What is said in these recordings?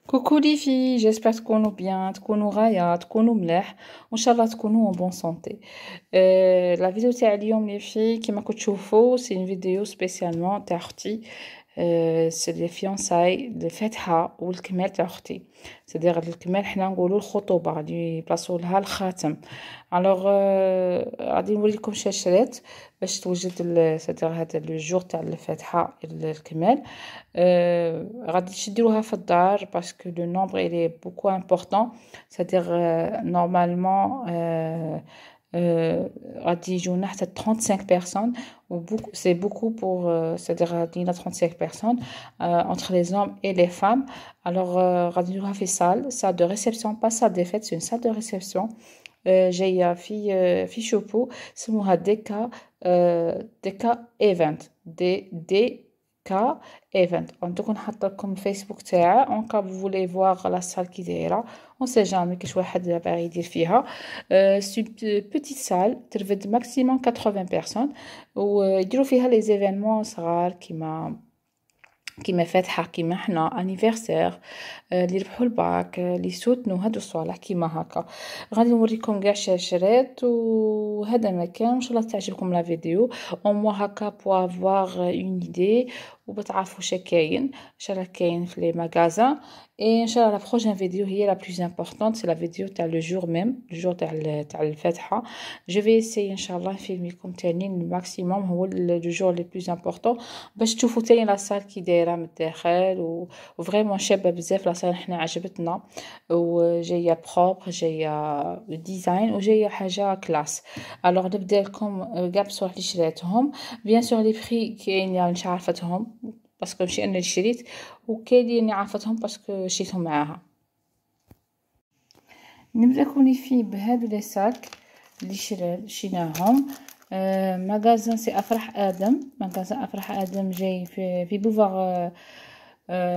Coucou les filles, j'espère تكونوا bien, تكونوا غاية, تكونوا ملاح وإن شاء الله تكونوا en bonne santé. La vidéo تاع اليوم les filles كما كنتوا تشوفوا c'est une vidéo spécialement تاع أختي. c'est les fiançailles الفاتحة والكمال تاع أختي. c'est-à-dire الكمال حنا نقولوا الخطوبة اللي يبلاصوا لها الخاتم. alors غادي نوريكم شاشرات باش توجد c'est-à-dire هذا لو جور تاع الفاتحة الكمال. غادي تشديوها في الدار باسكو لو نومبر il est beaucoup important, c'est-à-dire normalement غادي يجونا حتى 35 personnes ou beaucoup, c'est beaucoup pour c'est-à-dire غادي يجينا 35 personnes entre les hommes et les femmes. alors غادي نديروها في salle de réception, pas salle des fêtes, c'est une salle de réception. جايه في شوبو اسمها ديكا ايفنت دي كا ايفنت. نكون حاطه لكم الفيسبوك تاعها اون كا vous voulez voir la salle كي دايره. on sait jamais كاش واحد باغي يدير فيها. c'est une petite salle ترفد maximum 80 personnes ويديروا فيها les événements صغار كيما فاتحة كيما حنا انيفرسير اللي ربحوا الباك اللي يسوتنوا هادو الصوالح كيما هكا. غادي نوريكم كاع الشاشرات وهذا مكان ان شاء الله تعجبكم لا فيديو او موا هكا بو افوار اون ايدي وبتعرفوا شا كاين شرا كاين في لي ماغازان. اي ان شاء الله لا بروجين فيديو هي لا بلوز امبورطونت سي لا فيديو تاع لو جور ميم لو جور تاع الفاتحه. جو في اسي ان شاء الله نفيلميكم تاني الماكسيموم هو لو جور لي بلوز امبورطون باش تشوفوا تاني لا سال كي دايره من الداخل وفريمون شابه بزاف لا سال حنا عجبتنا وجايه بروبر جايه ديزاين وجايه حاجه كلاس. الوغ نبدا لكم كاع بصوالح اللي شريتهم. بيان سور لي بري كاين يعني مش عارفتهم باسكو ماشي انا اللي شريت وكاين اللي عرفتهم باسكو شريتهم معاها. نبدا لكم في بهادو لي ساك اللي شريناهم. ماغازان سي افراح ادم. ماغازان افراح ادم جاي في بوفار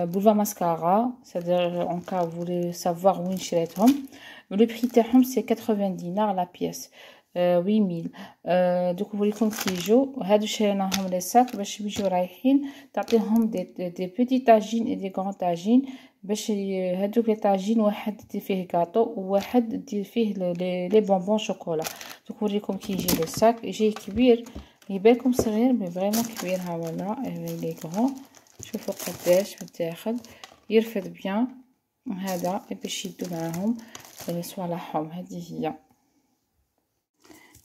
بوفار ماسكارا. c'est-à-dire en cas vous voulez savoir وين شريتهم. لو بري تاعهم سي 80 دينار لا بيس 8000. دوك نوريكم كي يجو هادو شريناهم لي ساك باش يجوا رايحين تعطيهم دي بيتي طاجين اي دي غران طاجين باش هادوك لي طاجين واحد دير فيه كاطو وواحد دير فيه لي بونبون شوكولا. دوك نوريكم كي يجي لي ساك. يجي كبير يبانكم صغير مي فريمون كبير. ها ولا لي غران شوفوا قداش من الداخل يرفد بيان هذا باش يدو معاهم صوالحهم. هذه هي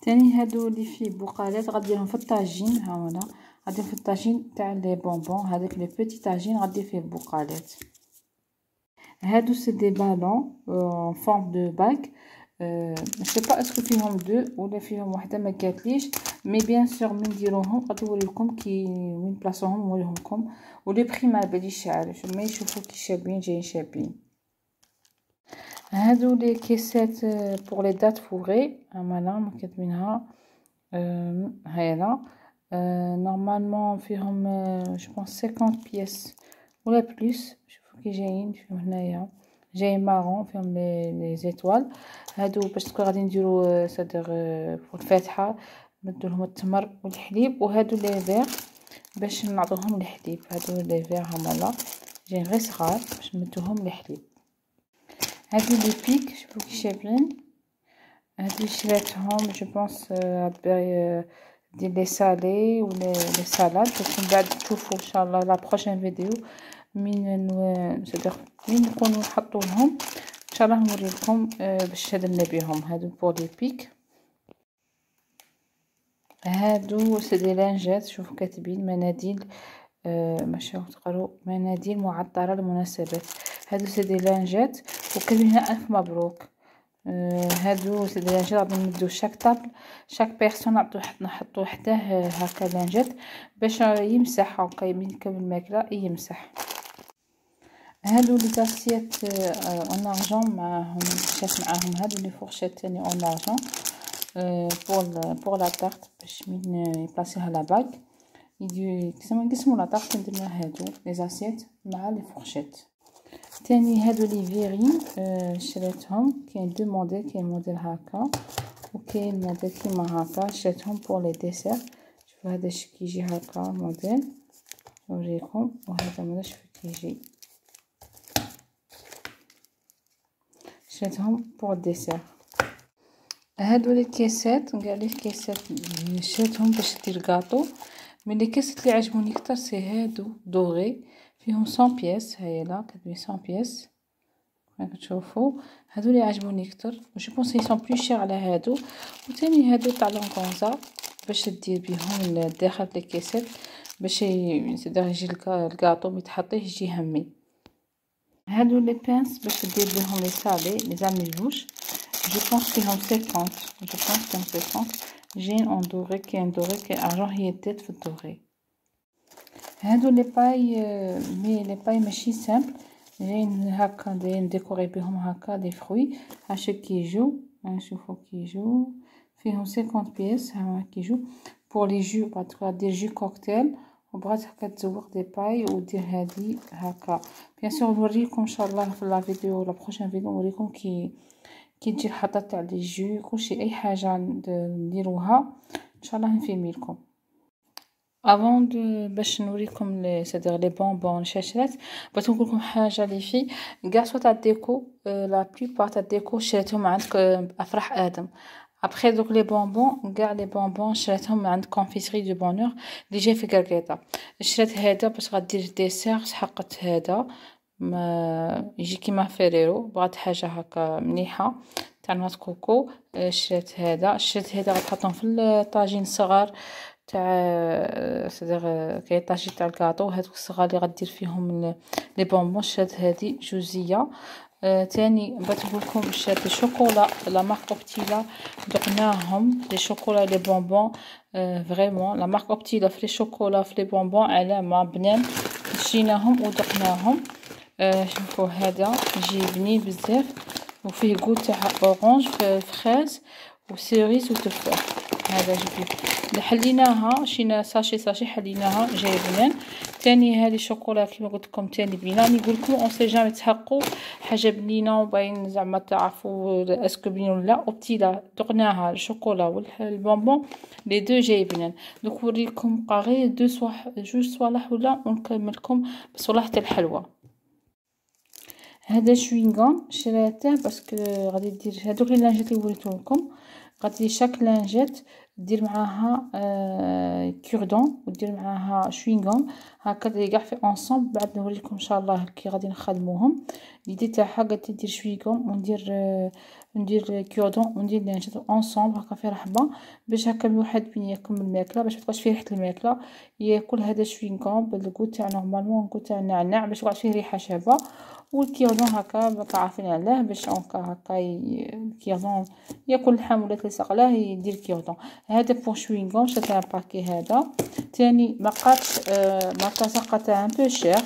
تاني هادو اللي فيه بقالات غاديرهم في الطاجين. ها هنا غادي في الطاجين تاع لي بونبون هذاك لي بيتي طاجين غادي فيه بقالات. هادو سي دي بالون en forme de bague. je sais pas est-ce que فيهم دو ولا فيهم وحده ما قالتليش مي بيان سور من نديروهم غادي نوريكم كي وين بلاصوهم نوريهم لكم ولي بري ما باليش عارف ما يشوفوا كي شابين جايين شابين. هادو لي كيسات بور لي دات فوري امانا كاتبينها هنا. نورمالمون فيهم جو بونس 50 بيس ولا بلوس. شوفوا كي جايين فيهم هنايا جاي مارون فيهم لي زيتوال. هادو باش تكون غادي نديرو صدر فوق الفاتحه ندير لهم التمر والحليب. وهادو لي فيغ باش نعطوهم الحليب. هادو لي فيغ هما جايين غير صغار باش نمدوهم الحليب. هادو لي بيك شوفوا كي شابين. هادو شريتهم جو بونس ديال لي سالي ولا لي سالاد باش من بعد تشوفوا ان شاء الله لا بروشين فيديو من نكونوا نحطوا لهم ان شاء الله نوري لكم باش تهدمنا بهم. هادو بور لي بيك. هادو سي دي لانجات شوفوا كاتبين مناديل ماشي تقراو مناديل معطره للمناسبات. هادو سي دي لانجات وكاتبين هنا الف مبروك. هادو سي دي لانجات غادي نمدو شاك طابل شاك بيرسون نحطو حداه هكا لانجات باش يمسح هكا يمكن الماكله يمسح. هادو لي زاسيات اون ارجون معاهم شات معاهم. هادو لي فورشيت تاني اون ارجون بور لا طارت باش من يبلاصيها لا باك يدير كيسمو لا طارت. نديرنا هادو لي زاسيات مع لي فورشيت. تاني هادو لي فيرين شريتهم. كاين دو موديل كاين موديل هكا وكاين موديل كيما هكا شريتهم بور لي ديسير. شوفوا هذا كي يجي هكا موديل نوريكم وهذا موديل شوفوا كي يجي شريتهم بور الديسير. هادو لي كيسات كاع لي كيسات شريتهم باش ندير كاطو، من لي كيسات اللي عجبوني كتر سي هادو دوغي فيهم 100 بياس. هايلا كتبين 100 بياس راكم تشوفوا. هادو اللي عجبوني كتر جو بونس سي سون بلو شير على هادو. وثاني هادو تاع لونغونزا باش دير بيهم الداخل لي كيسات باش يجي الكاطو متحطيه يجي همي. هادو لي بانس باش دير بهم لي صالي لي زاميجوش جو بونس فيهم 50 جو بونس فيهم 50 جايين اون دوغي كاين دوغي كاين ارجون هي التيت في الدوغي. هادو لي باي مي لي باي ماشي سامبل جايين هكا دايرين ديكوري بهم هكا دي فروي هاشو كيجو نشوفو كيجو فيهم 50 بياس ها كيجو بور لي جو بغات دير جو كوكتيل وبغات هكا تزوق دي باي ودير هادي هكا. بيان سور نوريكم ان شاء الله في لا فيديو لا بروشين فيديو نوريكم كي تجي الحطه تاع لي جو كلشي اي حاجه نديروها ان شاء الله نفيلمي لكم. افون دو باش نوريكم لي سادير لي بونبون شاشات بغيت نقول لكم حاجه لي في كاع سوا تاع الديكو لا بليبار تاع الديكو شريتهم عند افراح ادم. ابخي دوك لي بونبون كاع لي بونبون شريتهم عند كونفيسري دو بونور اللي جاي في كركيطه. شريت هذا باش غدير ديسير حقت هذا ما يجي كيما فيريرو بغات حاجه هكا مليحه تاع نوات كوكو. شريت هذا غتحطهم في الطاجين الصغار تاع سدير كاين طاجين تاع الكاطو هذوك الصغار اللي غدير فيهم لي بونبون. شريت هذه جوزيه. تاني بغيت نقول لكم شريت الشوكولا لا مارك اوبتيلا ذقناهم لي شوكولا لي بونبون فريمون لا مارك اوبتيلا في لي شوكولا في لي بونبون علامه بنان مشيناهم وذقناهم. شوفوا هذا يجي بنين بزاف وفيه غو تاع اورانج فريز وسيريز وتفاح. هذا جبت حليناها شينا ساشي حليناها جاي بنان. تاني هذه الشوكولا كيما قلت لكم تاني بنينه نقول لكم اون سي جامي تحقوا حاجه بنينه وباين زعما تعرفوا اسكو بنين ولا اوبتيلا ذقناها الشوكولا والبونبون لي دو جاي بنان. دوك نوريكم قاغي جوج صوالح ولا ونكملكم بصلاحه الحلوى. هذا شوينغام شريته باسكو غادي دير هذوك لي لانجات اللي وريتهم لكم غادي شاك لانجات دير معاها كوردون ودير معاها شوينغام هكا كاع في انصومبل. بعد نوريكم ان شاء الله كي غادي نخدموهم. ليدي تاعها غادي ندير شوينغام وندير كوردون وندير لانجات انصومبل هكا في رحبه باش هكا الواحد بين ياكل الماكله باش متبقاش فيه ريحه الماكله ياكل هذا شوينغام بالكو تاع نورمالمون الكو تاع النعناع باش يقعد فيه ريحه شابه. والكيردون هكا تعرفين علاه باش هكا الكيردون ياكل الحمولات اللي سقلاه يدير كيردون. هذا بور شوينغون شريت ان باكي هذا. تاني ماقاتش ماركه قاتها ان بو شير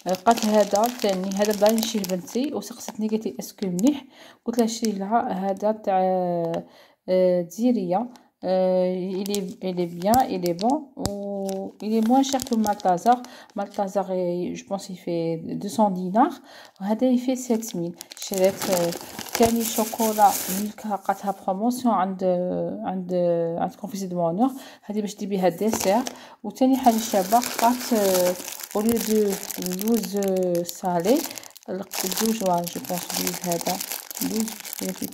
لقات هذا تاني هذا باين شي بنتي وسقستني قالت لي اسكو مليح قلت لها شري لها هذا تاع ديريه. il est bien, il est bon ou il est moins cher que le Maltazar. Maltazar, je pense, il fait 200 dinars. هذا il fait 7000. شريت ثاني شوكولا ميلكا لقاتها بروموسيون عند كونفيسي دو مونور. هذه باش دير بها الديسير. وثاني حاجه شابه لقات اولي دو لوز صالي لقيت جوج جو بونس لوز هذا لوز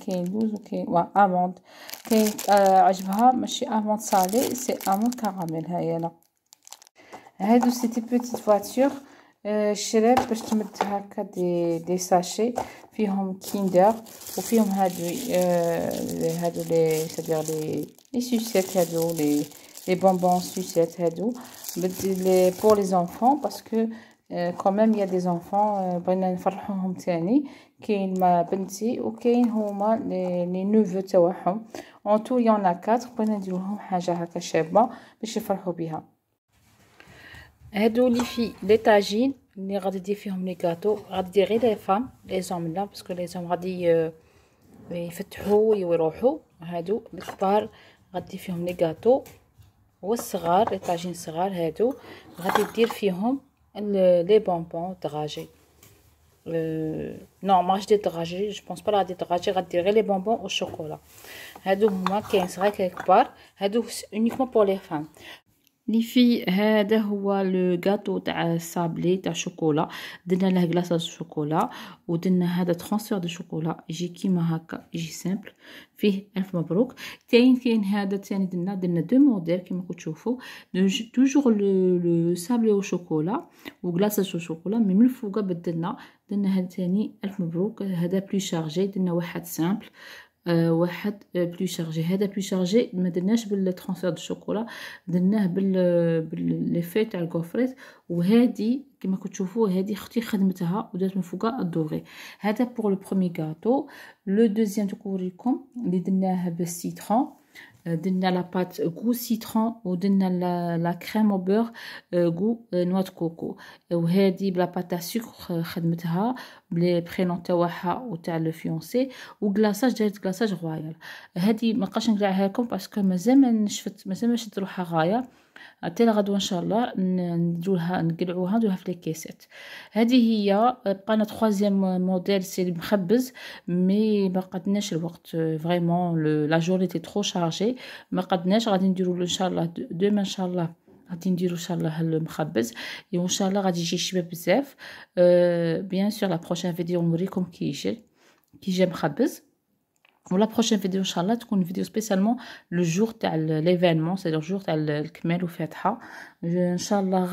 كاين لوز وكاين اموند كاين عجبها ماشي اموند صالي سي اموند كراميل. هاي انا هادو سيتي بوتيت فواتور شريت باش تمد هكا دي ساشي فيهم كيندر وفيهم هادو لي سادير لي سوسيت هادو لي بونبون سوسيت هادو بدي بور لي زونفون باسكو quand même il y a des enfants بغينا نفرحوهم تاني. كاين ما بنتي وكاين هما لي نوفو تاعهم اون تو يون 4 بغينا ندير لهم حاجه هكا شابه باش يفرحوا بها. هادو لي في لي طاجين اللي غادي دير فيهم لي غاتو غادي دير غير لي فام لي زوم لا باسكو لي زوم غادي يفتحوا ويروحوا. هادو الكبار غادي فيهم لي غاتو والصغار لي طاجين الصغار هادو غادي دير فيهم لي بونبون دراجي. نو ماش دير دراجي جو بونس با لا دير دراجي غادي غير لي بونبون والشوكولا. هادو هما كاين صغار كاين كبار. هادو اونيكمون بور لي فام. لي في هذا هو لو غاتو تاع الصابلي تاع شوكولا. درنا له كلاصاج شوكولا ودرنا هذا ترانسفير دو شوكولا يجي كيما هكا، يجي سامبل فيه الف مبروك. كاين هذا تاني درنا دو موديل كيما راكم تشوفوا، توجور لو صابلي او شوكولا وكلاصاج شوكولا، مي من الفوق بدلنا درنا هذا تاني الف مبروك. هذا بلو شارجي، درنا واحد سامبل واحد بلو شارجي. هذا بلو شارجي ما درناش بالترانسفير دو شوكولا، درناه لي في تاع الكوفريت. وهذه كما كتشوفوا هذه اختي خدمتها ودات من فوقها الدوغي. هذا بور لو بروميي غاتو. لو دوزيام تكوريكم اللي درناه بالسيترون، درنا لا بات غو سيترون ودرنا لا كريم او بور غو نوا دو كوكو. وهذه بلا بات تاع سكر خدمتها بلي برينون تاعها وتاع لو فيونسي. وكلاصاج دارت كلاصاج غوايال. هذه ما بقاش نقلعها لكم باسكو مازال ما نشفت، مازال ما شدت روحها غايه. حتى غدوه ان شاء الله نديروها نقلعوها نديروها في لي كيسات. هذه هي بقانا تخوازيام موديل سي المخبز، مي ما قدناش الوقت فريمون لا جورني تي ترو شارجي، ما قدناش. غادي نديرو ان شاء الله دوما ان شاء الله غادي نديرو ان شاء الله المخبز، وان شاء الله غادي يجي شباب بزاف. بيان سور لا بروشين فيديو نوريكم كي جا مخبز. ولا بروشين فيديو ان شاء الله تكون فيديو سبيسيالمون لو جور تاع ليفينمون، سي لو جور تاع الكمال وفاتحه. ان شاء الله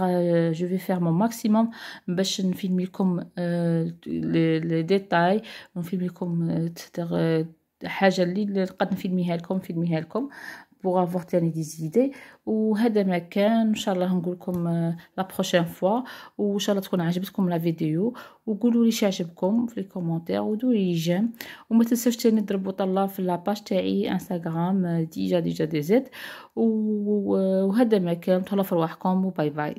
جو في فير مون ماكسيموم باش نفيلمي لكم لي ديتاي، ونفيلمي لكم حاجه اللي نقدر نفيلميها لكم pour avoir تاني دي زيدي. وهذا ما كان ان شاء الله نقول لكم لا بروشين فوا، وان شاء الله تكون عجبتكم لا فيديو. وقولوا لي عجبكم في لي كومونتير وديروا لي جيم، وما تنساوش تاني تضربوا طله في لاباج تاعي انستغرام ديجا دي زيد. وهذا ما كان، تهلاو في رواحكم وباي باي.